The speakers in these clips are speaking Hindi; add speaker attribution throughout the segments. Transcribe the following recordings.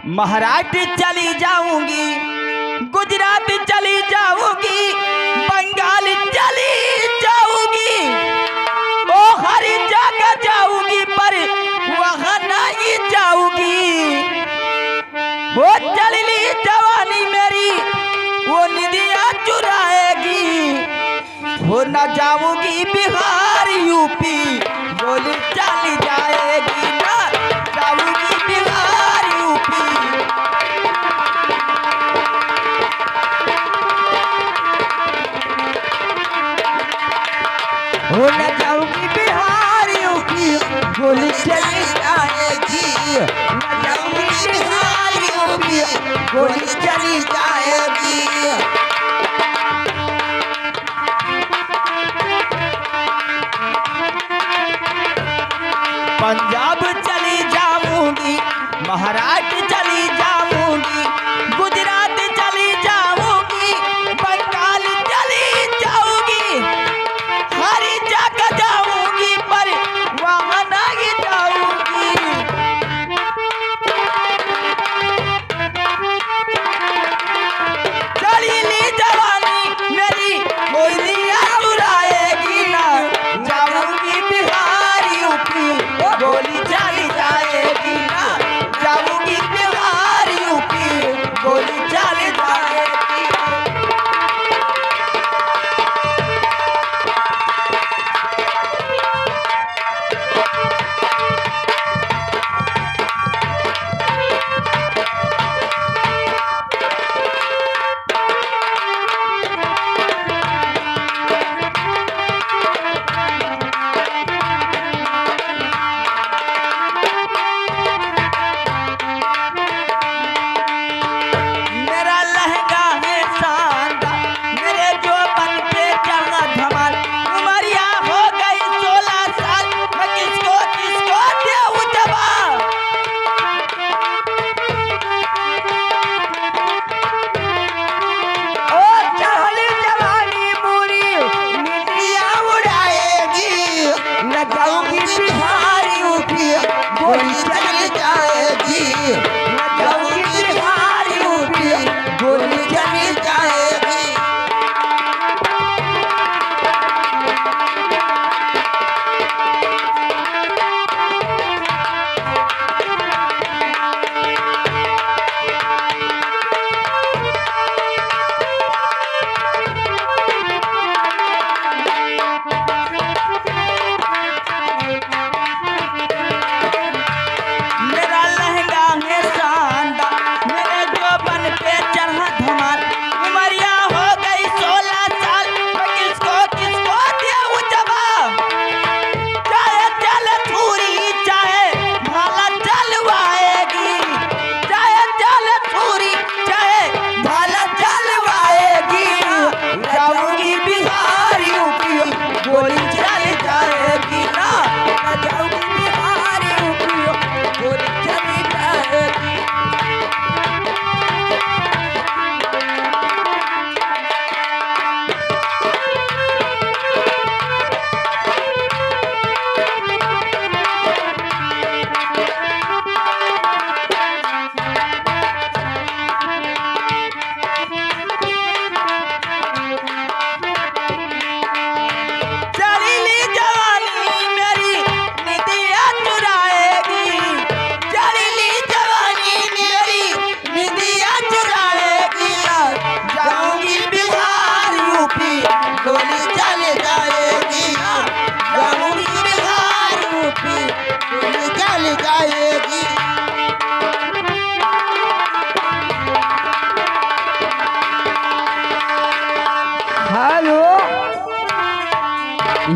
Speaker 1: महाराष्ट्र चली जाऊंगी, गुजरात चली जाऊंगी, बंगाल चली जाऊंगी, ओ हर जगह जाऊंगी पर वहां नहीं जाऊंगी। वो चली जवानी मेरी वो निदियां चुराएगी। वो न जाऊंगी बिहार यूपी, गोली चली जाएगी। ना जाऊंगी बिहार यूपी, वो न जाऊंगी बिहार यूपी, गोली चली जाएगी। न जाऊंगी बिहार यूपी, गोली चली जाएगी। पंजाब चली जाऊंगी, महाराष्ट्र चली जाऊंगी, गुजरात चली जाऊंगी, बंगाल चली जाऊंगी, हर जगह जाऊंगी पर वहां नहीं जाऊंगी। चली जवानी मेरी गोलियां चुराएगी। ना जाऊंगी बिहार यूपी, गोली चली जाएगी। ना जाऊंगी बिहार यूपी, गोली चली जाएगी।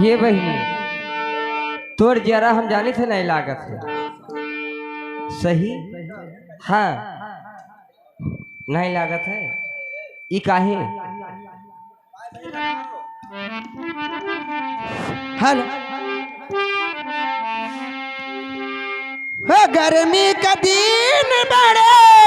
Speaker 2: ये बहनी तोर जरा हम जाने थे नहीं लागत है सही। हाँ नहीं लागत है ई काहे।
Speaker 1: हेलो गर्मी का दिन बड़े